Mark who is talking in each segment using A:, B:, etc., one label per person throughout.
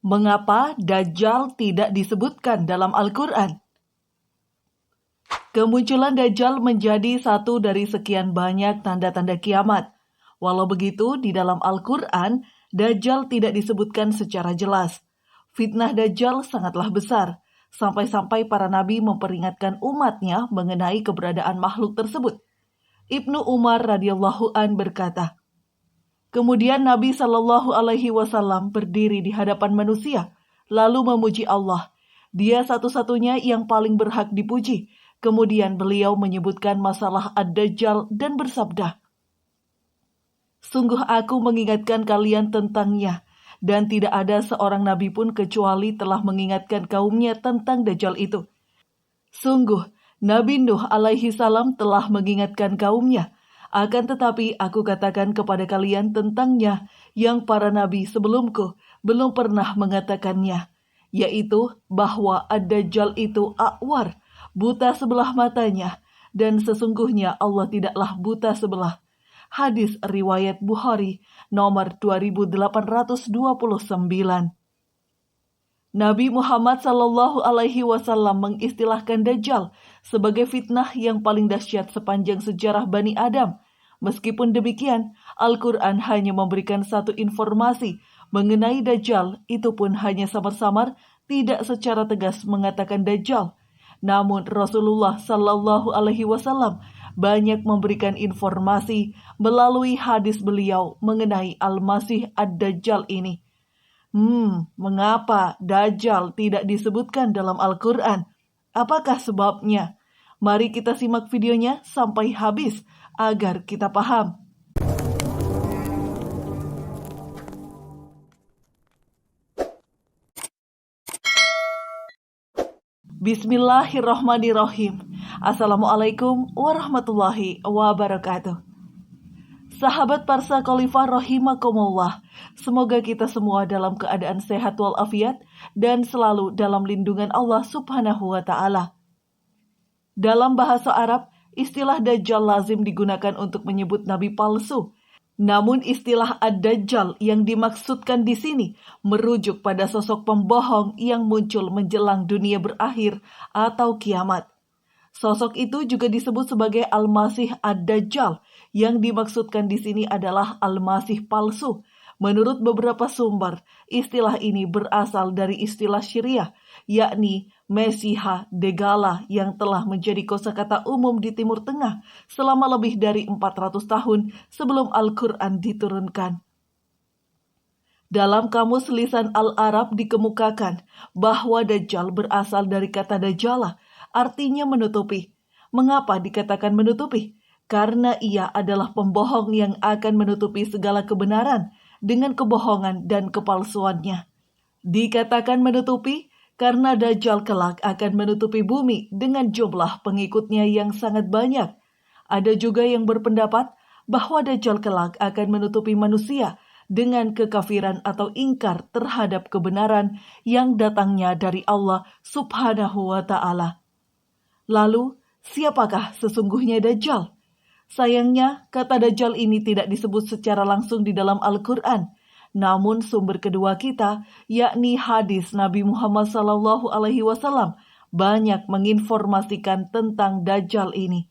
A: Mengapa Dajjal tidak disebutkan dalam Al-Quran? Kemunculan Dajjal menjadi satu dari sekian banyak tanda-tanda kiamat. Walau begitu, di dalam Al-Quran, Dajjal tidak disebutkan secara jelas. Fitnah Dajjal sangatlah besar, sampai-sampai para nabi memperingatkan umatnya mengenai keberadaan makhluk tersebut. Ibnu Umar radhiyallahu an berkata, kemudian Nabi Shallallahu Alaihi Wasallam berdiri di hadapan manusia, lalu memuji Allah. Dia satu-satunya yang paling berhak dipuji. Kemudian beliau menyebutkan masalah Ad-Dajjal dan bersabda, sungguh aku mengingatkan kalian tentangnya, dan tidak ada seorang nabi pun kecuali telah mengingatkan kaumnya tentang Dajjal itu. Sungguh, Nabi Nuh alaihi salam telah mengingatkan kaumnya. Akan tetapi aku katakan kepada kalian tentangnya yang para nabi sebelumku belum pernah mengatakannya, yaitu bahwa Ad-Dajjal itu a'war, buta sebelah matanya, dan sesungguhnya Allah tidaklah buta sebelah. Hadis riwayat Bukhari nomor 2829. Nabi Muhammad Sallallahu Alaihi Wasallam mengistilahkan Dajjal sebagai fitnah yang paling dahsyat sepanjang sejarah Bani Adam. Meskipun demikian, Al-Quran hanya memberikan satu informasi mengenai Dajjal, itu pun hanya samar-samar, tidak secara tegas mengatakan Dajjal. Namun Rasulullah Sallallahu Alaihi Wasallam banyak memberikan informasi melalui hadis beliau mengenai Al-Masih Ad-Dajjal ini. Mengapa Dajjal tidak disebutkan dalam Al-Quran? Apakah sebabnya? Mari kita simak videonya sampai habis agar kita paham. Bismillahirrahmanirrahim. Assalamualaikum warahmatullahi wabarakatuh. Sahabat Parsa Khalifah rahimakumullah, semoga kita semua dalam keadaan sehat walafiat dan selalu dalam lindungan Allah Subhanahu wa Ta'ala. Dalam bahasa Arab, istilah Dajjal lazim digunakan untuk menyebut nabi palsu. Namun istilah Ad-Dajjal yang dimaksudkan di sini merujuk pada sosok pembohong yang muncul menjelang dunia berakhir atau kiamat. Sosok itu juga disebut sebagai Al-Masih Ad-Dajjal. Yang dimaksudkan di sini adalah Al-Masih palsu. Menurut beberapa sumber, istilah ini berasal dari istilah Syriah, yakni Mesiha Degala yang telah menjadi kosakata umum di Timur Tengah selama lebih dari 400 tahun sebelum Al-Quran diturunkan. Dalam Kamus Lisan Al-Arab dikemukakan bahwa Dajjal berasal dari kata Dajjala, artinya menutupi. Mengapa dikatakan menutupi? Karena ia adalah pembohong yang akan menutupi segala kebenaran dengan kebohongan dan kepalsuannya. Dikatakan menutupi karena Dajjal kelak akan menutupi bumi dengan jumlah pengikutnya yang sangat banyak. Ada juga yang berpendapat bahwa Dajjal kelak akan menutupi manusia dengan kekafiran atau ingkar terhadap kebenaran yang datangnya dari Allah Subhanahu wa Ta'ala. Lalu, siapakah sesungguhnya Dajjal? Sayangnya, kata Dajjal ini tidak disebut secara langsung di dalam Al-Quran. Namun sumber kedua kita, yakni hadis Nabi Muhammad SAW, banyak menginformasikan tentang Dajjal ini.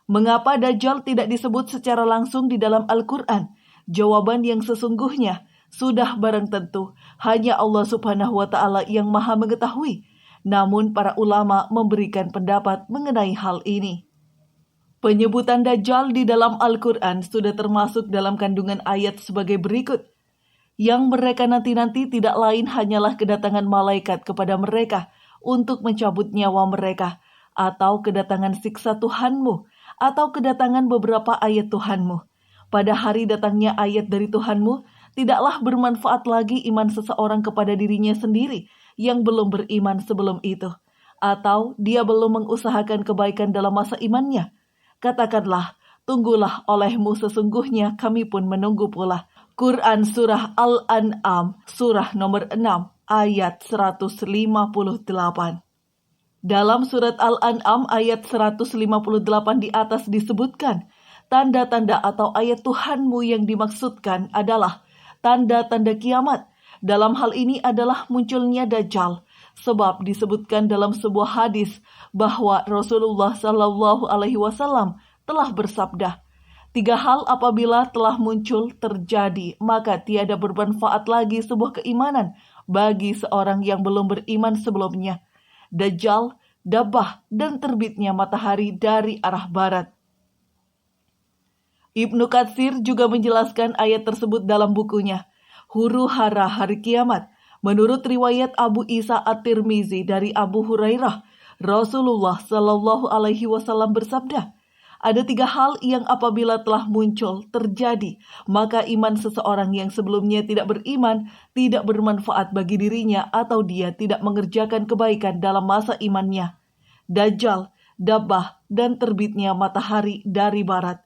A: Mengapa Dajjal tidak disebut secara langsung di dalam Al-Quran? Jawaban yang sesungguhnya sudah barang tentu hanya Allah Subhanahu wa Ta'ala yang Maha mengetahui. Namun para ulama memberikan pendapat mengenai hal ini. Penyebutan Dajjal di dalam Al-Quran sudah termasuk dalam kandungan ayat sebagai berikut. Yang mereka nanti-nanti tidak lain hanyalah kedatangan malaikat kepada mereka untuk mencabut nyawa mereka, atau kedatangan siksa Tuhanmu, atau kedatangan beberapa ayat Tuhanmu. Pada hari datangnya ayat dari Tuhanmu, tidaklah bermanfaat lagi iman seseorang kepada dirinya sendiri yang belum beriman sebelum itu, atau dia belum mengusahakan kebaikan dalam masa imannya. Katakanlah, tunggulah olehmu sesungguhnya kami pun menunggu pula. Quran Surah Al-An'am, Surah nomor 6, ayat 158. Dalam surat Al-An'am ayat 158 di atas disebutkan, tanda-tanda atau ayat Tuhanmu yang dimaksudkan adalah tanda-tanda kiamat, dalam hal ini adalah munculnya Dajjal, sebab disebutkan dalam sebuah hadis bahwa Rasulullah Shallallahu Alaihi Wasallam telah bersabda, 3 hal apabila telah muncul terjadi, maka tiada bermanfaat lagi sebuah keimanan bagi seorang yang belum beriman sebelumnya. Dajjal, Dabbah, dan terbitnya matahari dari arah barat. Ibnu Katsir juga menjelaskan ayat tersebut dalam bukunya, Huru-hara Hari Kiamat. Menurut riwayat Abu Isa At-Tirmizi dari Abu Hurairah, Rasulullah Shallallahu Alaihi Wasallam bersabda, ada 3 hal yang apabila telah muncul terjadi, maka iman seseorang yang sebelumnya tidak beriman tidak bermanfaat bagi dirinya atau dia tidak mengerjakan kebaikan dalam masa imannya. Dajjal, Dabbah, dan terbitnya matahari dari barat.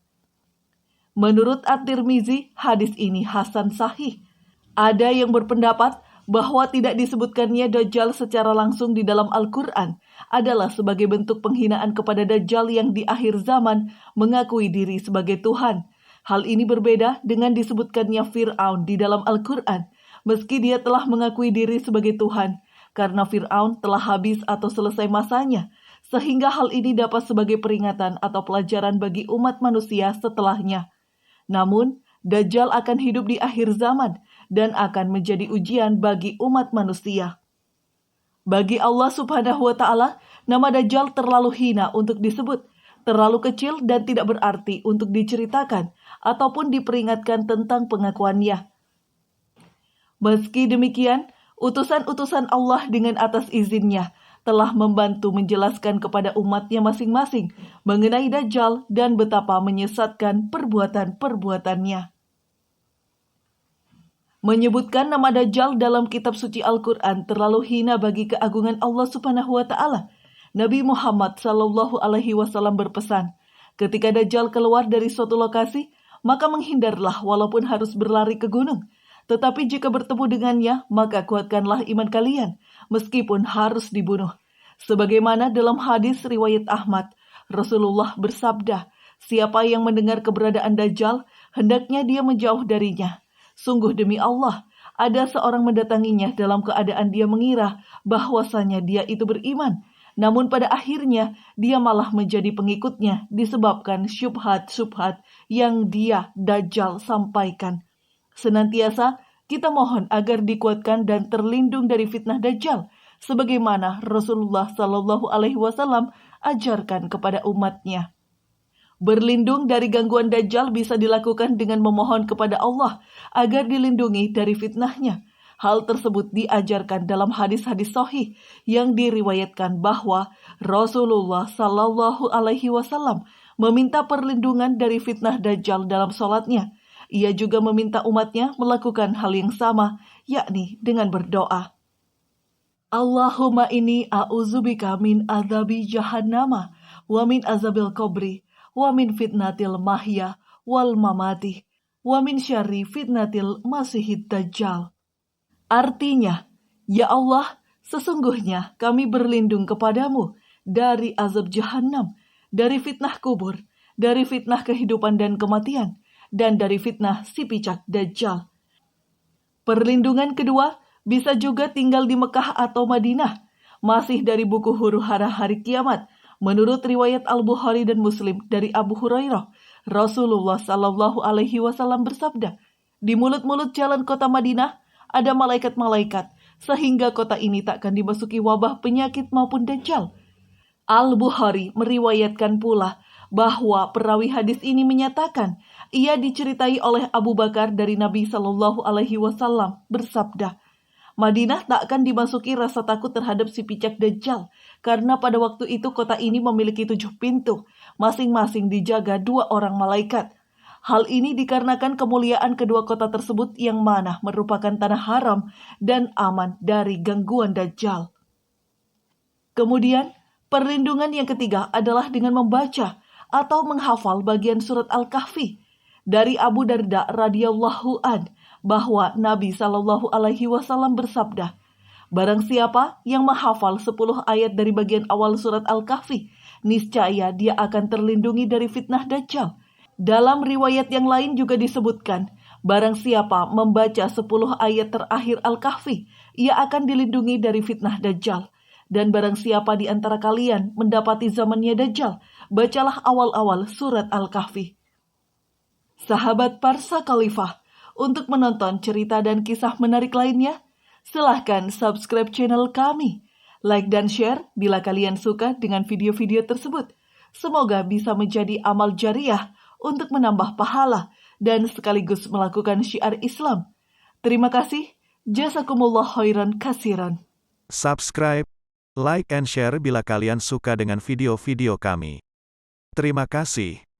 A: Menurut At-Tirmizi, hadis ini hasan sahih. Ada yang berpendapat bahwa tidak disebutkannya Dajjal secara langsung di dalam Al-Quran adalah sebagai bentuk penghinaan kepada Dajjal yang di akhir zaman mengakui diri sebagai Tuhan. Hal ini berbeda dengan disebutkannya Fir'aun di dalam Al-Quran, meski dia telah mengakui diri sebagai Tuhan, karena Fir'aun telah habis atau selesai masanya, sehingga hal ini dapat sebagai peringatan atau pelajaran bagi umat manusia setelahnya. Namun, Dajjal akan hidup di akhir zaman dan akan menjadi ujian bagi umat manusia. Bagi Allah Subhanahu wa Ta'ala, nama Dajjal terlalu hina untuk disebut, terlalu kecil dan tidak berarti untuk diceritakan ataupun diperingatkan tentang pengakuannya. Meski demikian, utusan-utusan Allah dengan atas izinnya telah membantu menjelaskan kepada umatnya masing-masing mengenai Dajjal dan betapa menyesatkan perbuatan-perbuatannya. Menyebutkan nama Dajjal dalam kitab suci Al-Quran terlalu hina bagi keagungan Allah Subhanahu wa Ta'ala. Nabi Muhammad Shallallahu Alaihi Wasallam berpesan, ketika Dajjal keluar dari suatu lokasi, maka menghindarlah walaupun harus berlari ke gunung. Tetapi jika bertemu dengannya, maka kuatkanlah iman kalian, meskipun harus dibunuh. Sebagaimana dalam hadis riwayat Ahmad, Rasulullah bersabda, siapa yang mendengar keberadaan Dajjal, hendaknya dia menjauh darinya. Sungguh demi Allah, ada seorang mendatanginya dalam keadaan dia mengira bahwasanya dia itu beriman. Namun pada akhirnya, dia malah menjadi pengikutnya disebabkan syubhat-syubhat yang dia Dajjal sampaikan. Senantiasa kita mohon agar dikuatkan dan terlindung dari fitnah Dajjal, sebagaimana Rasulullah Shallallahu Alaihi Wasallam ajarkan kepada umatnya. Berlindung dari gangguan Dajjal bisa dilakukan dengan memohon kepada Allah agar dilindungi dari fitnahnya. Hal tersebut diajarkan dalam hadis-hadis sahih yang diriwayatkan bahwa Rasulullah Shallallahu Alaihi Wasallam meminta perlindungan dari fitnah Dajjal dalam sholatnya. Ia juga meminta umatnya melakukan hal yang sama, yakni dengan berdoa. Allahumma inni a'udzubika min azabi jahannama wa min azabil qabri wa min fitnatil mahya wal mamati wa min syarri fitnatil masihid dajjal. Artinya, ya Allah, sesungguhnya kami berlindung kepadamu dari azab jahannam, dari fitnah kubur, dari fitnah kehidupan dan kematian, dan dari fitnah si picak dajjal. Perlindungan kedua bisa juga tinggal di Mekah atau Madinah, masih dari buku Huru-hara Hari Kiamat. Menurut riwayat Al-Bukhari dan Muslim dari Abu Hurairah, Rasulullah Shallallahu Alaihi Wasallam bersabda, di mulut-mulut jalan kota Madinah ada malaikat-malaikat, sehingga kota ini takkan dimasuki wabah penyakit maupun dajjal. Al-Bukhari meriwayatkan pula bahwa perawi hadis ini menyatakan, ia diceritai oleh Abu Bakar dari Nabi Shallallahu Alaihi Wasallam bersabda, Madinah tak akan dimasuki rasa takut terhadap si picak Dajjal, karena pada waktu itu kota ini memiliki 7 pintu, masing-masing dijaga 2 orang malaikat. Hal ini dikarenakan kemuliaan kedua kota tersebut yang mana merupakan tanah haram dan aman dari gangguan Dajjal. Kemudian, perlindungan yang ketiga adalah dengan membaca atau menghafal bagian surat Al-Kahfi. Dari Abu Darda radhiyallahu an, bahwa Nabi Shallallahu Alaihi Wasallam bersabda, barang siapa yang menghafal 10 ayat dari bagian awal surat Al-Kahfi, niscaya dia akan terlindungi dari fitnah Dajjal. Dalam riwayat yang lain juga disebutkan Barang siapa membaca 10 ayat terakhir Al-Kahfi, ia akan dilindungi dari fitnah Dajjal. Dan barang siapa di antara kalian mendapati zamannya Dajjal, bacalah awal-awal surat Al-Kahfi. Sahabat Parsa Khalifah, untuk menonton cerita dan kisah menarik lainnya, silahkan subscribe channel kami. Like dan share bila kalian suka dengan video-video tersebut. Semoga bisa menjadi amal jariah untuk menambah pahala dan sekaligus melakukan syiar Islam. Terima kasih. Jazakumullah khairan kasiran.
B: Subscribe, like and share bila kalian suka dengan video-video kami. Terima kasih.